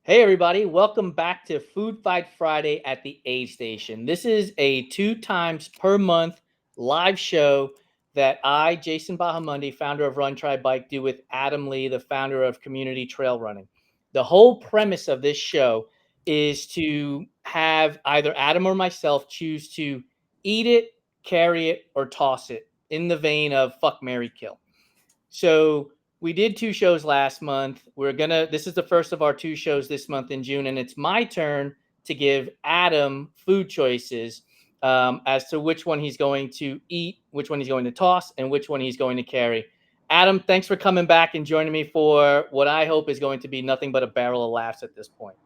Hey, everybody, welcome back to Food Fight Friday at the Aid Station. This is a 2 times per month live show that I, Jason Bahamundi, founder of Run Try Bike, do with Adam Lee, the founder of Community Trail Running. The whole premise of this show is to have either Adam or myself choose to eat it, carry it, or toss it in the vein of fuck, marry, kill. So we did two shows last month. This is the first of our two shows this month in June, and it's my turn to give Adam food choices as to which one he's going to eat, which one he's going to toss, and which one he's going to carry. Adam, thanks for coming back and joining me for what I hope is going to be nothing but a barrel of laughs at this point.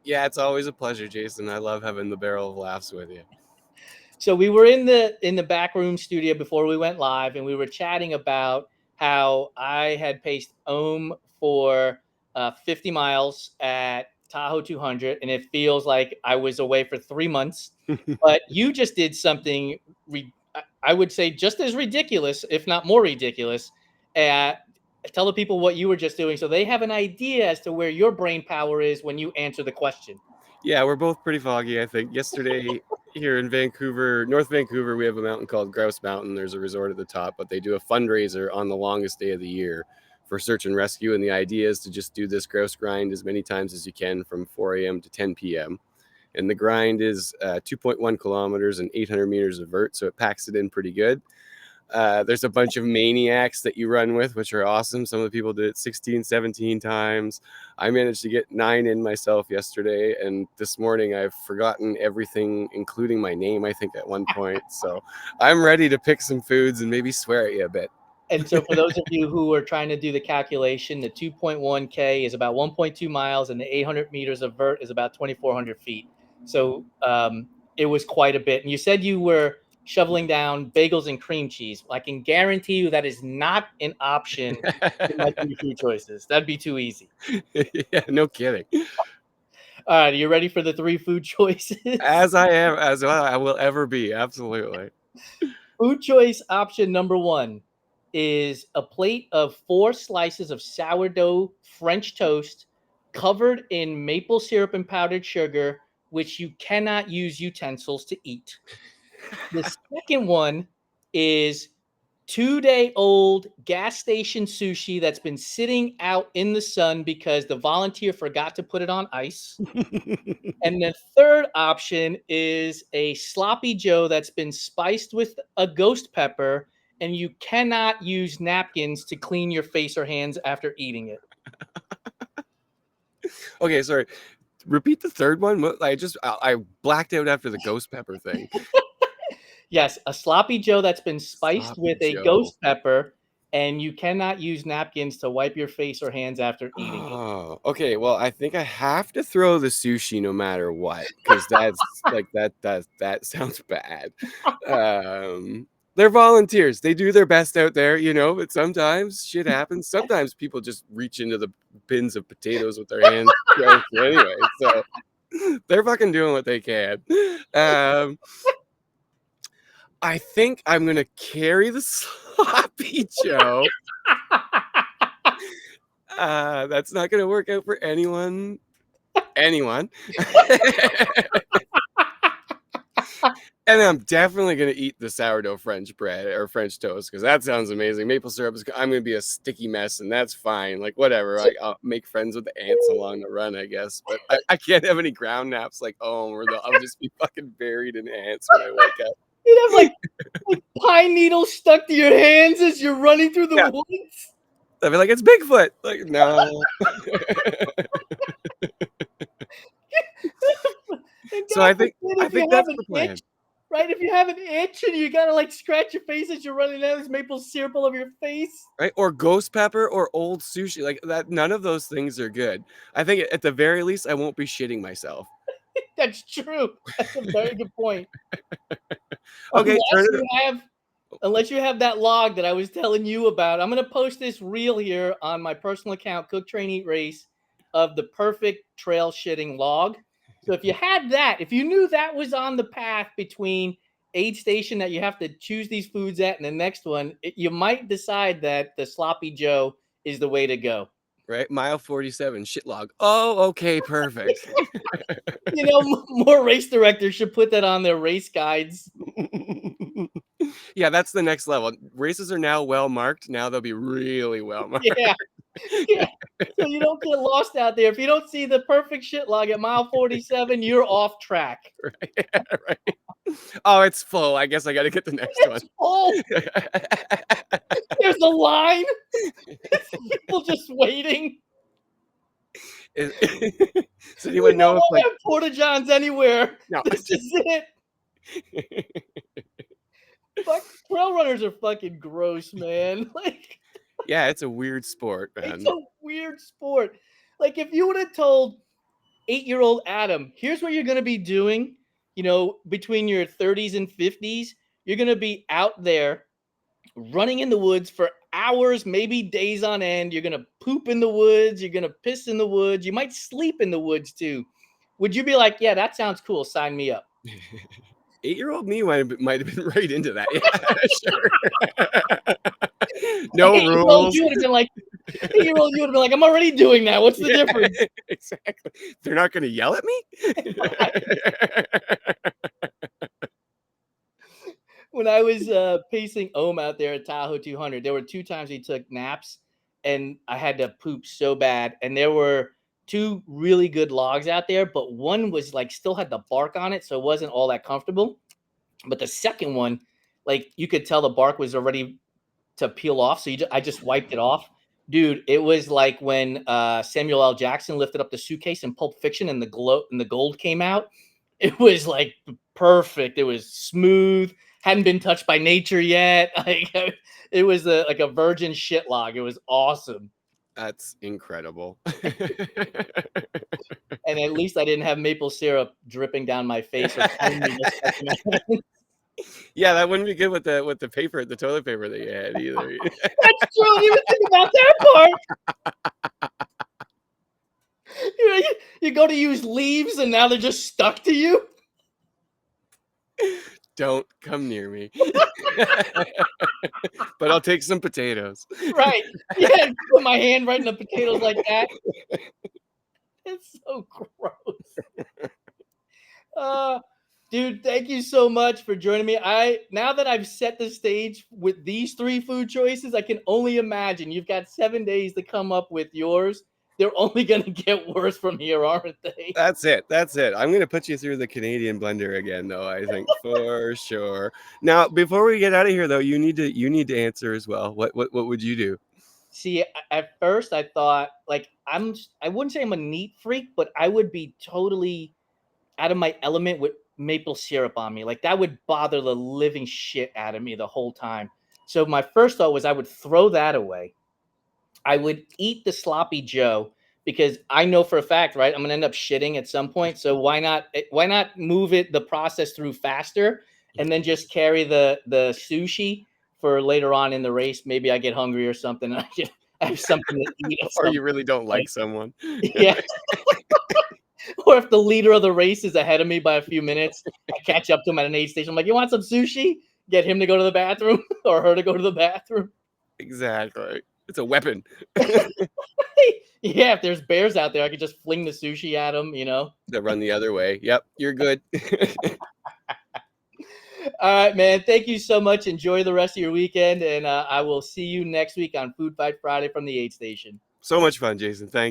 Yeah, it's always a pleasure, Jason. I love having the barrel of laughs with you. So we were in the back room studio before we went live, and we were chatting about how I had paced Ohm for 50 miles at Tahoe 200, and it feels like I was away for 3 months. But you just did something, I would say, just as ridiculous, if not more ridiculous. Uh, Tell the people what you were just doing so they have an idea as to where your brain power is when you answer the question. Yeah, we're both pretty foggy, I think. Yesterday here in Vancouver, North Vancouver, we have a mountain called Grouse Mountain. There's a resort at the top, but they do a fundraiser on the longest day of the year for search and rescue. And the idea is to just do this grouse grind as many times as you can from 4 a.m. to 10 p.m. And the grind is 2.1 kilometers and 800 meters of vert, so it packs it in pretty good. There's a bunch of maniacs that you run with, which are awesome. Some of the people did it 16, 17 times. I managed to get 9 in myself yesterday. And this morning I've forgotten everything, including my name, I think, at one point. So I'm ready to pick some foods and maybe swear at you a bit. And so, for those of you who are trying to do the calculation, the 2.1K is about 1.2 miles, and the 800 meters of vert is about 2,400 feet. So, it was quite a bit. And you said you were shoveling down bagels and cream cheese. I can guarantee you that is not an option in my three food choices. That'd be too easy. Yeah, no kidding. All right, are you ready for the three food choices? As I am, as well, I will ever be. Absolutely. Food choice option number one is a plate of 4 slices of sourdough French toast covered in maple syrup and powdered sugar, which you cannot use utensils to eat. The second one is 2-day old gas station sushi that's been sitting out in the sun because the volunteer forgot to put it on ice. And the third option is a sloppy Joe that's been spiced with a ghost pepper, and you cannot use napkins to clean your face or hands after eating it. Okay, sorry. Repeat the third one. I blacked out after the ghost pepper thing. Yes, a sloppy Joe that's been spiced Sloppy with a Joe. ghost pepper, and you cannot use napkins to wipe your face or hands after eating it. Oh, okay. Well, I think I have to throw the sushi no matter what, because that's like that sounds bad. They're volunteers. They do their best out there, but sometimes shit happens. Sometimes people just reach into the bins of potatoes with their hands anyway. So they're fucking doing what they can. I think I'm gonna carry the sloppy Joe. That's not gonna work out for anyone. And I'm definitely gonna eat the sourdough French bread or French toast because that sounds amazing. Maple syrup I'm gonna be a sticky mess, and that's fine. Like whatever. I'll make friends with the ants along the run, I guess. But I can't have any ground naps like I'll just be fucking buried in ants when I wake up. You'd have like pine needles stuck to your hands as you're running through the Yeah, woods. I'd be like, it's Bigfoot. Like no. And So God I forbid think I if you think have that's an the plan. itch, right? If you have an itch and you gotta like scratch your face as you're running down this maple syrup all over your face. Right? Or ghost pepper or old sushi. Like that, none of those things are good. I think at the very least, I won't be shitting myself. That's true. That's a very good point. Okay, turn Unless it. you have unless you have that log that I was telling you about. I'm gonna post this reel here on my personal account, Cook Train Eat Race, of the perfect trail shitting log. So if you had that, if you knew that was on the path between aid station that you have to choose these foods at and the next one, you might decide that the sloppy Joe is the way to go. Right? Mile 47, shit log. Oh, okay, perfect. You know, more race directors should put that on their race guides. Yeah, that's the next level. Races are now well marked. Now they'll be really well marked. Yeah. Yeah. So you don't get lost out there. If you don't see the perfect shit log at mile 47, you're off track. Right? Right. Oh, it's full. I guess I got to get the next one. It's full. There's a line. People just waiting. Does anyone know if Don't have porta johns anywhere. no? This is it. Fuck, trail runners are fucking gross, man. Like, Yeah, it's a weird sport, man. it's a weird sport. Like, if you would have told 8-year-old Adam, here's what you're going to be doing, you know, between your 30s and 50s, you're going to be out there running in the woods for hours, maybe days on end. You're going to poop in the woods. You're going to piss in the woods. You might sleep in the woods too. Would you be like, yeah, that sounds cool. Sign me up. 8-year-old me might have been right into that. Yeah, sure. No rules. You would have been like, 8-year-old, you would have been like, I'm already doing that. What's the difference? Exactly. They're not going to yell at me. When I was pacing Ohm out there at Tahoe 200, there were 2 times he took naps, and I had to poop so bad. And there were 2 really good logs out there, but one was like still had the bark on it, so it wasn't all that comfortable. But the second one, like you could tell the bark was already to peel off, so I just wiped it off. Dude, it was like when Samuel L. Jackson lifted up the suitcase in Pulp Fiction and the gold came out. It was like perfect. It was smooth. Hadn't been touched by nature yet. Like, it was like a virgin shit log. It was awesome. That's incredible. And at least I didn't have maple syrup dripping down my face. Yeah, that wouldn't be good with the paper, the toilet paper that you had either. That's true. I didn't even think about that part. You go to use leaves and now they're just stuck to you. Don't come near me. But I'll take some potatoes. Right. Yeah, put my hand right in the potatoes like that. It's so gross. Dude, thank you so much for joining me. Now that I've set the stage with these 3 food choices, I can only imagine you've got 7 days to come up with yours. They're only going to get worse from here, aren't they? That's it. I'm going to put you through the Canadian blender again, though, I think, for sure. Now, before we get out of here, though, you need to answer as well. What would you do? See, at first I thought, like, I wouldn't say I'm a neat freak, but I would be totally out of my element with maple syrup on me. Like, that would bother the living shit out of me the whole time. So my first thought was I would throw that away. I would eat the sloppy Joe because I know for a fact, right, I'm going to end up shitting at some point. So why not move the process through faster and then just carry the sushi for later on in the race? Maybe I get hungry or something and I have something to eat. Or you really don't like someone. Yeah. Or if the leader of the race is ahead of me by a few minutes, I catch up to him at an aid station. I'm like, you want some sushi? Get him to go to the bathroom or her to go to the bathroom. Exactly. It's a weapon. Yeah, if there's bears out there, I could just fling the sushi at them, you know? That run the other way. Yep, you're good. All right, man. Thank you so much. Enjoy the rest of your weekend, and I will see you next week on Food Fight Friday from the aid station. So much fun, Jason. Thank you.